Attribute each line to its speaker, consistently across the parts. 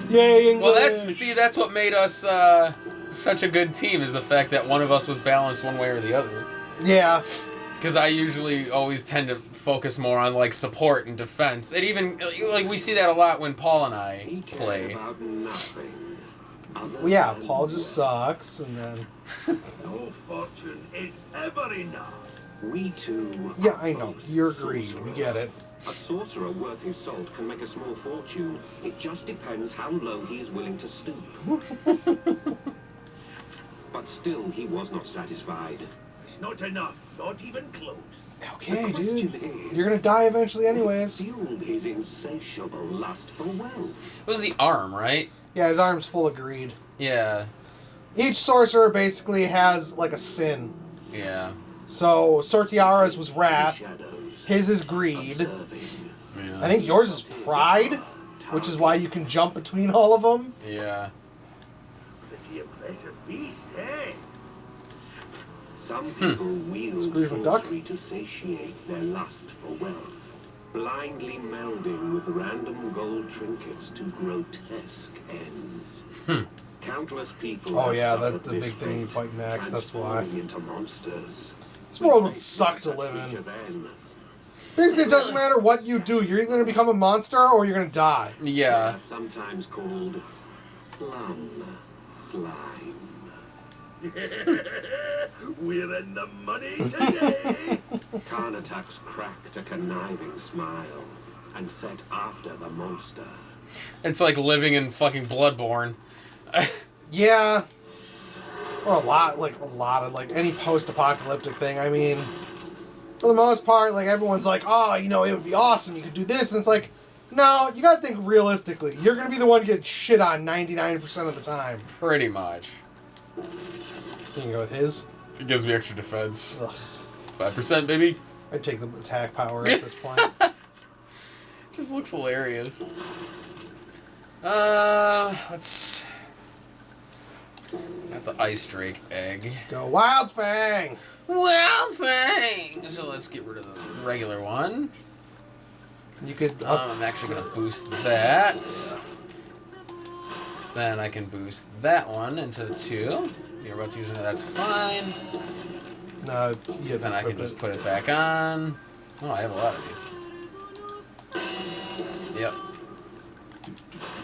Speaker 1: Yay, English!
Speaker 2: Well, that's what made us such a good team, is the fact that one of us was balanced one way or the other.
Speaker 1: Yeah.
Speaker 2: Because I usually always tend to focus more on, like, support and defense. And even, like, we see that a lot when Paul and I play.
Speaker 1: Well, yeah, Paul just sucks, and then...
Speaker 3: No fortune is ever enough. We too...
Speaker 1: Yeah, I know. You're greedy. We get it.
Speaker 3: A sorcerer worth his salt can make a small fortune. It just depends how low he is willing to stoop. But still, he was not satisfied. It's not enough. Not even close.
Speaker 1: Okay, dude. You're gonna die eventually anyways.
Speaker 3: Fueled his insatiable lust for wealth.
Speaker 2: It was the arm, right?
Speaker 1: Yeah, his arm's full of greed.
Speaker 2: Yeah.
Speaker 1: Each sorcerer basically has, like, a sin.
Speaker 2: Yeah.
Speaker 1: So, Sortiara's was wrath. His is greed.
Speaker 2: Yeah.
Speaker 1: I think yours is pride, which is why you can jump between all of them.
Speaker 2: Yeah.
Speaker 3: Pretty impressive beast, eh? Some people wield
Speaker 1: Screaming duck.
Speaker 3: sorcery to satiate their lust for wealth, blindly melding with random gold trinkets to grotesque ends. Countless people.
Speaker 1: Oh
Speaker 3: have
Speaker 1: yeah,
Speaker 3: suffered
Speaker 1: that's the
Speaker 3: this
Speaker 1: big thing you
Speaker 3: fate,
Speaker 1: fight next, that's why.
Speaker 3: transforming into monsters.
Speaker 1: This world would suck to live in. Basically, it doesn't matter what you do. You're either going to become a monster or you're going to die.
Speaker 2: Yeah.
Speaker 3: Sometimes called slum slime. We're in the money today. Karnatak's cracked a conniving smile and set after the monster.
Speaker 2: It's like living in fucking Bloodborne.
Speaker 1: Yeah. Or a lot of, like, any post-apocalyptic thing. I mean, for the most part, like, everyone's like, oh, you know, it would be awesome. You could do this. And it's like, no, you got to think realistically. You're going to be the one to get shit on 99% of the time.
Speaker 2: Pretty much.
Speaker 1: You can go with his.
Speaker 2: It gives me extra defense.
Speaker 1: Ugh.
Speaker 2: 5%, baby.
Speaker 1: I'd take the attack power at this point.
Speaker 2: Just looks hilarious. Let's... Got the Ice Drake egg.
Speaker 1: Go Wild Fang!
Speaker 2: Well, thanks! So let's get rid of the regular one.
Speaker 1: You could...
Speaker 2: I'm actually going to boost that. So then I can boost that one into 2. You're about to use it, that's fine.
Speaker 1: No,
Speaker 2: So then I can just put it back on. Oh, I have a lot of these. Yep.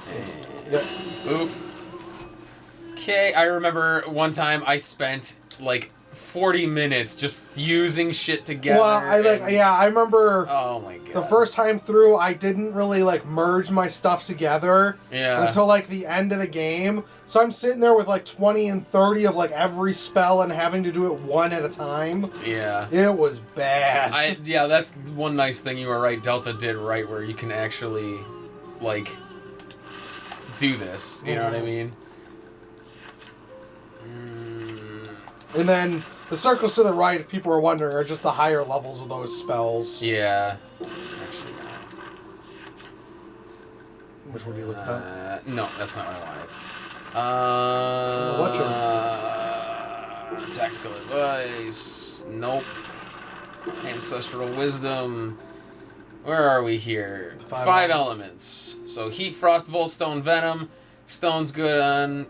Speaker 2: And
Speaker 1: Yep.
Speaker 2: boop. Okay, I remember one time I spent like 40 minutes just fusing shit together.
Speaker 1: Well, I remember
Speaker 2: Oh my god.
Speaker 1: the first time through, I didn't really, like, merge my stuff together until, like, the end of the game. So I'm sitting there with, like, 20 and 30 of, like, every spell and having to do it one at a time.
Speaker 2: Yeah.
Speaker 1: It was bad.
Speaker 2: Yeah, that's one nice thing you were right, Delta did right, where you can actually, like, do this. You know what I mean?
Speaker 1: And then the circles to the right, if people are wondering, are just the higher levels of those spells.
Speaker 2: Yeah. Actually,
Speaker 1: Which one are you looking at?
Speaker 2: no, that's not what I wanted. Tactical advice. Nope. Ancestral wisdom. Where are we here? 5 elements. So heat, frost, volt, stone, venom. Stone's good on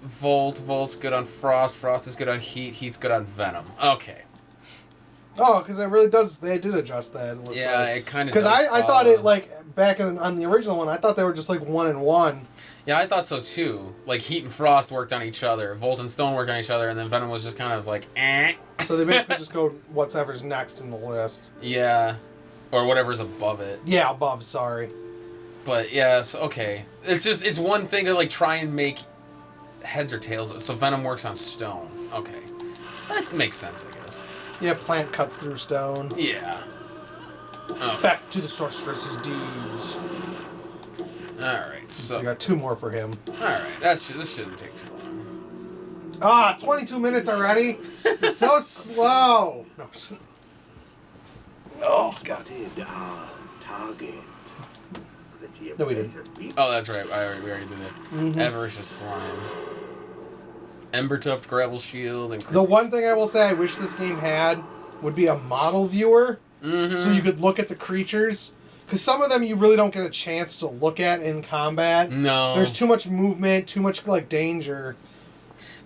Speaker 2: volt. Volt's good on frost. Frost is good on heat. Heat's good on venom. Okay.
Speaker 1: Oh, because it really does. They did adjust that. It looks
Speaker 2: Yeah,
Speaker 1: like.
Speaker 2: it kind of.
Speaker 1: Because I thought it, like, back on the original one, I thought they were just like 1 and 1.
Speaker 2: Yeah, I thought so too. Like heat and frost worked on each other. Volt and stone worked on each other, and then venom was just kind of like eh.
Speaker 1: So they basically just go whatever's next in the list.
Speaker 2: Yeah. Or whatever's above it.
Speaker 1: Yeah, above, sorry.
Speaker 2: But yeah, so okay. It's one thing to like try and make heads or tails. So venom works on stone. Okay. That makes sense, I guess.
Speaker 1: Yeah, plant cuts through stone.
Speaker 2: Yeah. Okay.
Speaker 1: Back to the sorceress's deeds.
Speaker 2: Alright,
Speaker 1: So
Speaker 2: so
Speaker 1: you got 2 more for him.
Speaker 2: alright, this shouldn't take too long.
Speaker 1: Ah, 22 minutes already? You're so slow. No,
Speaker 3: Oh, spotted our target.
Speaker 1: No, we didn't.
Speaker 2: Oh, that's right. We already did it. Avaricious slime. Ember tuft, gravel shield, and
Speaker 1: The one thing I will say I wish this game had would be a model viewer. So you could look at the creatures. Because some of them you really don't get a chance to look at in combat.
Speaker 2: No.
Speaker 1: There's too much movement, too much like danger.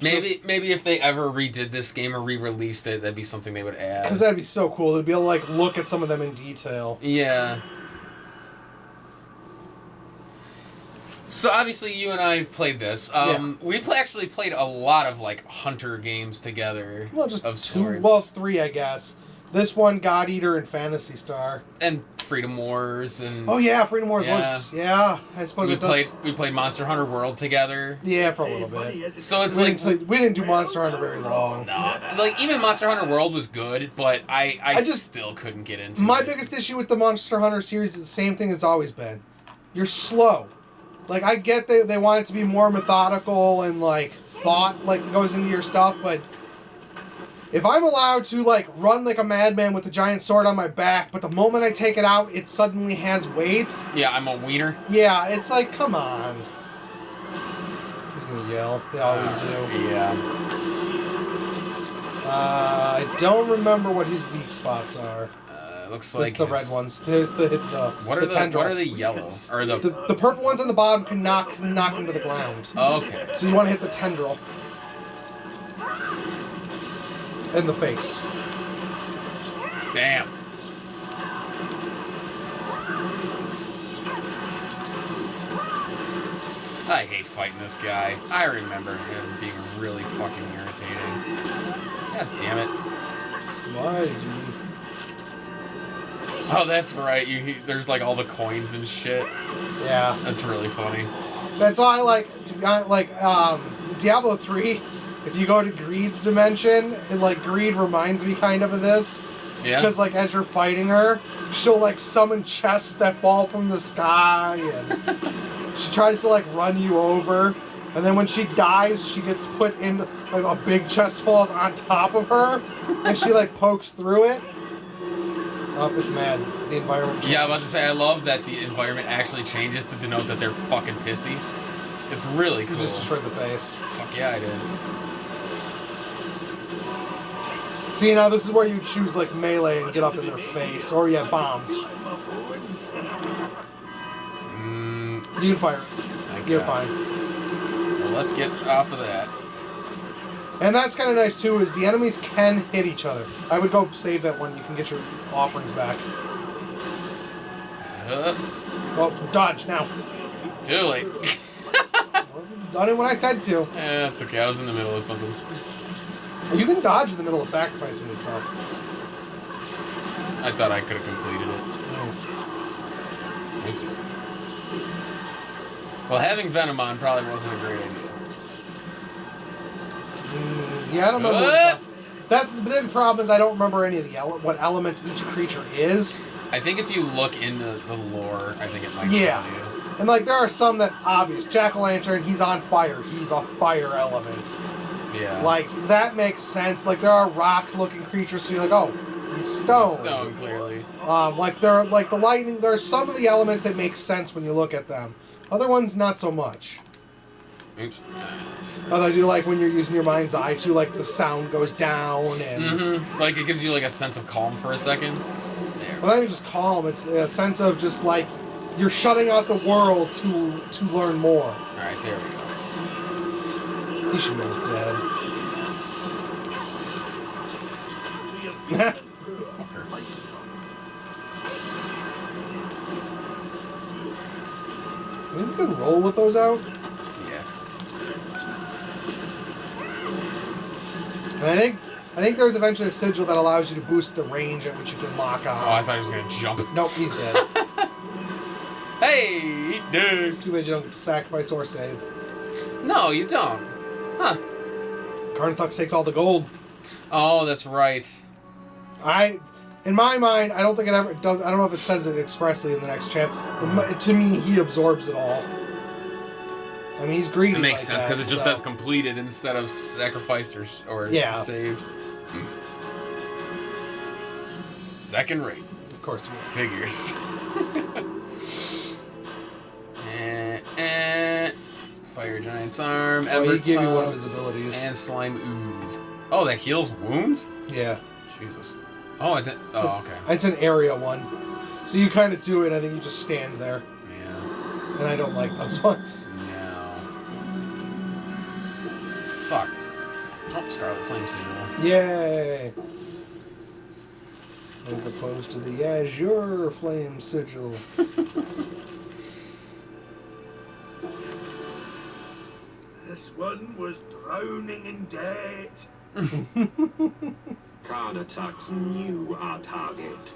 Speaker 2: Maybe if they ever redid this game or re-released it, that'd be something they would add.
Speaker 1: Because that'd be so cool to be able to like look at some of them in detail.
Speaker 2: Yeah. So obviously you and I have played this. We've actually played a lot of like hunter games together.
Speaker 1: Well, just
Speaker 2: of
Speaker 1: two.
Speaker 2: sorts.
Speaker 1: Well, three, I guess. This one, God Eater, and Phantasy Star.
Speaker 2: And Freedom Wars and.
Speaker 1: Oh yeah, Freedom Wars was. Yeah, I suppose
Speaker 2: we
Speaker 1: it does.
Speaker 2: We played Monster Hunter World together.
Speaker 1: Yeah, for a little bit.
Speaker 2: So it's
Speaker 1: we
Speaker 2: like
Speaker 1: we didn't do Monster Hunter very long.
Speaker 2: No, like even Monster Hunter World was good, but I just still couldn't get into it.
Speaker 1: My biggest issue with the Monster Hunter series is the same thing it's always been. You're slow. Like I get they want it to be more methodical and like thought like goes into your stuff, but if I'm allowed to like run like a madman with a giant sword on my back, but the moment I take it out, it suddenly has weight.
Speaker 2: Yeah, I'm a wiener.
Speaker 1: Yeah, it's like, come on. He's gonna yell. They always do.
Speaker 2: Yeah.
Speaker 1: I don't remember what his weak spots are.
Speaker 2: Looks like
Speaker 1: the red ones. The
Speaker 2: what are
Speaker 1: tendril.
Speaker 2: What are the yellow or the
Speaker 1: purple ones on the bottom can knock him to the ground.
Speaker 2: Oh, okay.
Speaker 1: So you want to hit the tendril. In the face.
Speaker 2: Damn. I hate fighting this guy. I remember him being really fucking irritating. God damn it.
Speaker 1: Why?
Speaker 2: Oh, that's right. There's like all the coins and shit.
Speaker 1: Yeah.
Speaker 2: That's really funny.
Speaker 1: That's why I like, to be honest, like, Diablo 3, if you go to Greed's dimension, Greed reminds me kind of this.
Speaker 2: Yeah.
Speaker 1: Because, like, as you're fighting her, she'll, like, summon chests that fall from the sky, and she tries to, like, run you over. And then when she dies, she gets put in, like, a big chest falls on top of her, and she, like, pokes through it. Oh, it's mad. The environment changes.
Speaker 2: Yeah, I'm about to say, I love that the environment actually changes to denote that they're fucking pissy. It's really cool.
Speaker 1: You just destroyed the face.
Speaker 2: Fuck yeah, I did.
Speaker 1: See, now this is where you choose, like, melee and get up in their face. Or, yeah, bombs. You can fire. You're fine.
Speaker 2: Well, let's get off of that.
Speaker 1: And that's kind of nice, too, is the enemies can hit each other. I would go save that one. You can get your offerings back. Oh, dodge, now.
Speaker 2: Too late.
Speaker 1: Done it when I said to.
Speaker 2: Yeah, it's okay. I was in the middle of something.
Speaker 1: You can dodge in the middle of sacrificing and stuff.
Speaker 2: I thought I could have completed it.
Speaker 1: Oh.
Speaker 2: Oopsies. Well, having Venom on probably wasn't a great idea.
Speaker 1: Yeah, I don't remember. That's the big problem is I don't remember any of the what element each creature is.
Speaker 2: I think if you look into the lore, I think it might
Speaker 1: Yeah.
Speaker 2: tell you.
Speaker 1: And, like, there are some that obvious. Jack-o'-lantern, he's on fire. He's a fire element.
Speaker 2: Yeah.
Speaker 1: Like, that makes sense. Like, there are rock-looking creatures, so you're like, oh, he's stone.
Speaker 2: Stone, clearly.
Speaker 1: Like, there are, like, the lightning, there are some of the elements that make sense when you look at them. Other ones, not so much.
Speaker 2: Oops.
Speaker 1: Although I do like when you're using your mind's eye, too, like, the sound goes down, and...
Speaker 2: Mm-hmm. Like, it gives you, like, a sense of calm for a second. There.
Speaker 1: Well, not even just calm, it's a sense of just, like, you're shutting out the world to learn more.
Speaker 2: Alright, there we go.
Speaker 1: He should be almost dead.
Speaker 2: Fucker.
Speaker 1: I think we can roll with those out.
Speaker 2: Yeah.
Speaker 1: And I think there's eventually a sigil that allows you to boost the range at which you can lock on.
Speaker 2: Oh, I thought he was gonna jump.
Speaker 1: Nope, he's dead.
Speaker 2: Hey, dude.
Speaker 1: Too bad you don't get to sacrifice or save.
Speaker 2: No, you don't. Huh.
Speaker 1: Carnatux takes all the gold.
Speaker 2: Oh, that's right.
Speaker 1: In my mind, I don't think it ever does. I don't know if it says it expressly in the next chapter. But to me, he absorbs it all. I mean, he's greedy.
Speaker 2: It makes
Speaker 1: like
Speaker 2: sense because
Speaker 1: that,
Speaker 2: it just
Speaker 1: so.
Speaker 2: says completed instead of sacrificed or
Speaker 1: Yeah.
Speaker 2: saved. Second rate.
Speaker 1: Of course.
Speaker 2: Figures. Fire Giant's Arm,
Speaker 1: Oh, he
Speaker 2: Ember
Speaker 1: gave you one of
Speaker 2: Tufts,
Speaker 1: his abilities.
Speaker 2: and Slime Ooze. Oh, that heals wounds?
Speaker 1: Yeah.
Speaker 2: Jesus. Oh, I did. Oh, okay.
Speaker 1: It's an area one. So you kind of do it, I think you just stand there.
Speaker 2: Yeah.
Speaker 1: And I don't like those ones.
Speaker 2: No. Fuck. Oh, Scarlet Flame Sigil.
Speaker 1: Yay! As opposed to the Azure Flame Sigil.
Speaker 4: This one was drowning in debt.
Speaker 3: Karnataks knew our target.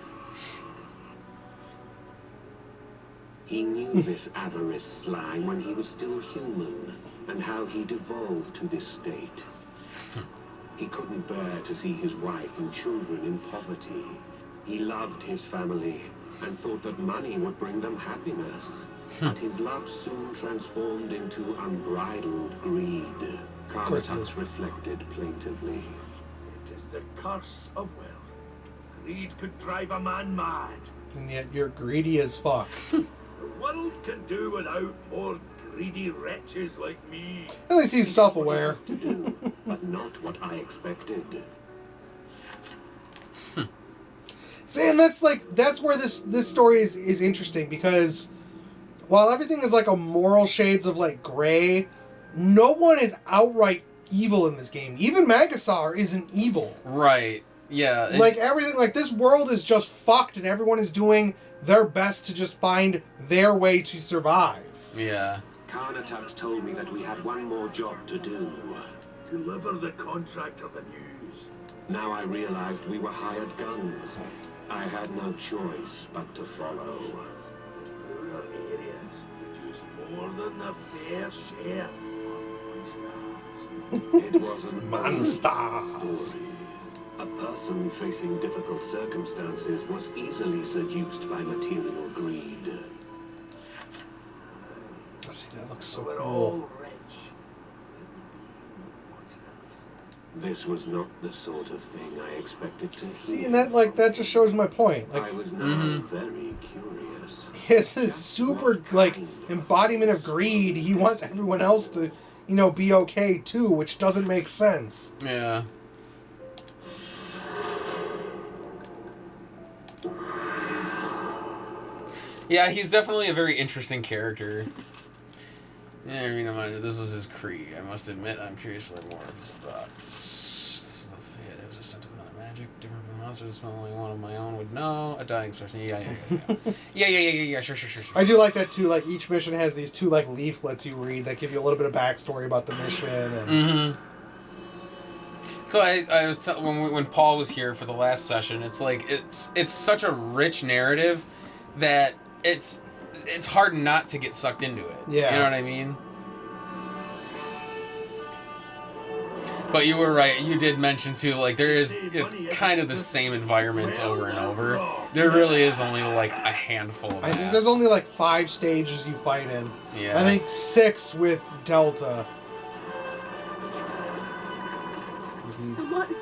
Speaker 3: He knew this avarice slang when he was still human, and how he'd evolved to this state. He couldn't bear to see his wife and children in poverty. He loved his family and thought that money would bring them happiness. But his love soon transformed into unbridled greed.
Speaker 1: course it
Speaker 3: Karnataks
Speaker 1: did.
Speaker 3: reflected plaintively.
Speaker 4: It is the curse of wealth. Greed could drive a man mad.
Speaker 1: And yet you're greedy as fuck.
Speaker 4: The world can do without more greedy wretches like me.
Speaker 1: At least he's self-aware.
Speaker 3: To do, but not what I expected.
Speaker 1: See, and that's where this story is interesting, because while everything is like a moral shades of like gray, no one is outright evil in this game. Even Magasar isn't evil.
Speaker 2: Right. Yeah.
Speaker 1: Like everything, like this world is just fucked, and everyone is doing their best to just find their way to survive.
Speaker 2: Yeah.
Speaker 3: Karnataks told me that we had one more job to do.
Speaker 4: Deliver the contractor the news.
Speaker 3: Now I realized we were hired guns. I had no choice but to follow.
Speaker 4: Rural areas produce more than their fair share of monsters.
Speaker 3: It wasn't
Speaker 1: Monsters.
Speaker 3: story. A person facing difficult circumstances was easily seduced by material greed.
Speaker 1: Oh, see, that looks so
Speaker 4: We're
Speaker 1: cool.
Speaker 4: all rich. There would be no monsters.
Speaker 3: This was not the sort of thing I expected to hear.
Speaker 1: See, and that just shows my point. Like
Speaker 3: I was now very curious.
Speaker 1: his super embodiment of greed. He wants everyone else to, be okay too, which doesn't make sense.
Speaker 2: Yeah. Yeah, he's definitely a very interesting character. Yeah, I mean, this was his creed. I must admit, I'm curious to learn more of his thoughts. This is the fate. It was a sent with another magic, different from monsters. Only one of my own would know. A dying source. Yeah. Sure.
Speaker 1: I do like that too. Like each mission has these two like leaflets you read that give you a little bit of backstory about the mission. And
Speaker 2: Mm-hmm. So I was when Paul was here for the last session, it's like it's such a rich narrative that it's hard not to get sucked into it.
Speaker 1: Yeah.
Speaker 2: You know what I mean? But you were right. You did mention too, like it's kind of the same environments over and over. There really is only like a handful of
Speaker 1: I think
Speaker 2: maps.
Speaker 1: there's only like 5 stages you fight in.
Speaker 2: Yeah.
Speaker 1: I think 6 with Delta.
Speaker 5: Someone.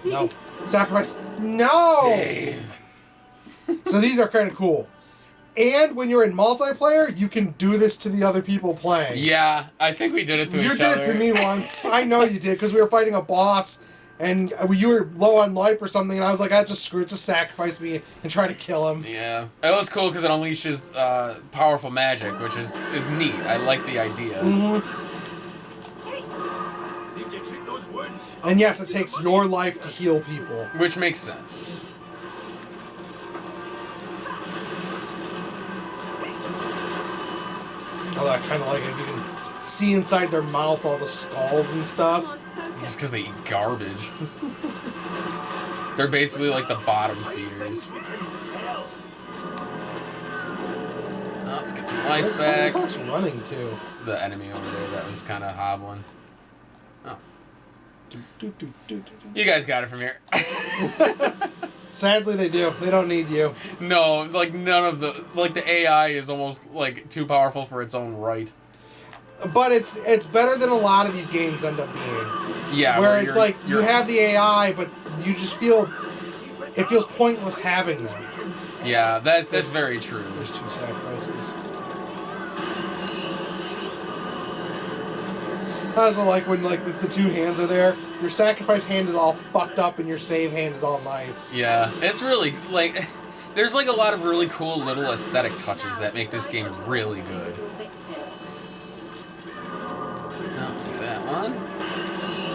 Speaker 1: No. Sacrifice. No!
Speaker 2: Save.
Speaker 1: So these are kind of cool. And when you're in multiplayer, you can do this to the other people playing.
Speaker 2: Yeah, I think we did it to
Speaker 1: You
Speaker 2: each
Speaker 1: did
Speaker 2: other.
Speaker 1: it to me once. I know you did, because we were fighting a boss, and you were low on life or something, and I was like, just screw it, just sacrifice me and try to kill him.
Speaker 2: Yeah, it was cool because it unleashes powerful magic, which is neat. I like the idea.
Speaker 1: Mm-hmm.
Speaker 4: Did you treat those wounds?
Speaker 1: And yes, it takes your life to heal people.
Speaker 2: Which makes sense.
Speaker 1: Oh, I kind of like it. You can see inside their mouth all the skulls and stuff.
Speaker 2: Just because they eat garbage. They're basically like the bottom feeders.
Speaker 4: We can sell.
Speaker 2: Oh, let's get some life
Speaker 1: Where's
Speaker 2: back.
Speaker 1: Karnataks running to?
Speaker 2: The enemy over there that was kind of hobbling. Oh, you guys got it from here.
Speaker 1: Sadly, they do. They don't need you.
Speaker 2: No, like none of the AI is almost like too powerful for its own right.
Speaker 1: But it's better than a lot of these games end up being.
Speaker 2: Yeah,
Speaker 1: Where it's like you
Speaker 2: you're-
Speaker 1: have the AI, but you just feel it feels pointless having them.
Speaker 2: Yeah, that's very true.
Speaker 1: There's 2 sacrifices. I also like when the 2 hands are there. Your sacrifice hand is all fucked up and your save hand is all nice.
Speaker 2: Yeah, it's really like There's like a lot of really cool little aesthetic touches that make this game really good. I'll do that one.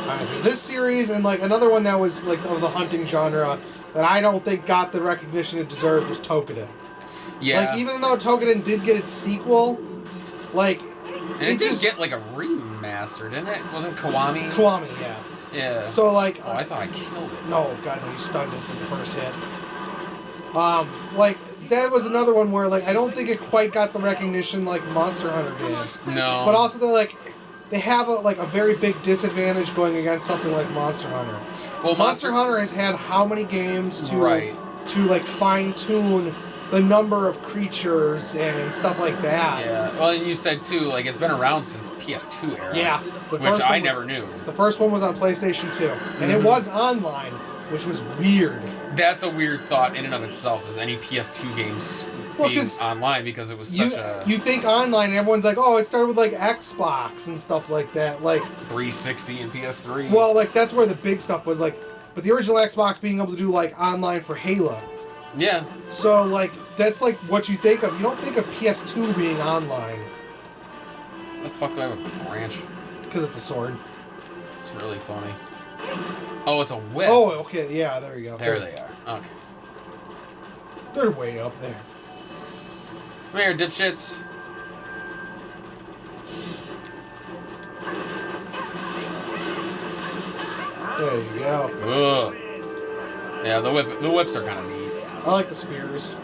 Speaker 1: Honestly, this series and like another one that was like of the hunting genre that I don't think got the recognition it deserved was Toukiden.
Speaker 2: Yeah.
Speaker 1: Like even though Toukiden did get its sequel, like
Speaker 2: and it did get like a remaster, didn't it? Wasn't Kiwami?
Speaker 1: Kiwami, yeah.
Speaker 2: Yeah.
Speaker 1: So like,
Speaker 2: oh, I thought I killed it.
Speaker 1: No, God, no, you stunned it with the first hit. Like that was another one where like I don't think it quite got the recognition like Monster Hunter did.
Speaker 2: No.
Speaker 1: But also they have a very big disadvantage going against something like Monster Hunter.
Speaker 2: Well,
Speaker 1: Monster Hunter has had how many games to
Speaker 2: right.
Speaker 1: to like fine tune the number of creatures and stuff like that.
Speaker 2: Yeah. Well, and you said too, like it's been around since PS2 era.
Speaker 1: Yeah.
Speaker 2: Which I never knew.
Speaker 1: The first one was on PlayStation 2, and it was online, which was weird.
Speaker 2: That's a weird thought in and of itself, is any PS2 games being online, because it was such a...
Speaker 1: You think online, and everyone's like, oh, it started with like Xbox and stuff like that, like
Speaker 2: 360 and PS3.
Speaker 1: Well, like that's where the big stuff was, like, but the original Xbox being able to do like online for Halo.
Speaker 2: Yeah.
Speaker 1: So like that's like what you think of. You don't think of PS2 being online.
Speaker 2: The fuck do I have a branch?
Speaker 1: Because it's a sword.
Speaker 2: It's really funny. Oh, it's a whip.
Speaker 1: Oh, okay, yeah, there you go.
Speaker 2: There they are. Okay.
Speaker 1: They're way up there.
Speaker 2: Come here, dipshits.
Speaker 1: There you go.
Speaker 2: Ugh. Yeah, the whips are kind of neat.
Speaker 1: I like the spears.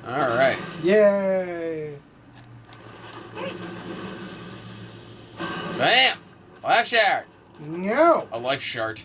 Speaker 2: All right.
Speaker 1: Yay!
Speaker 2: Bam! Life shard.
Speaker 1: No.
Speaker 2: A life shard.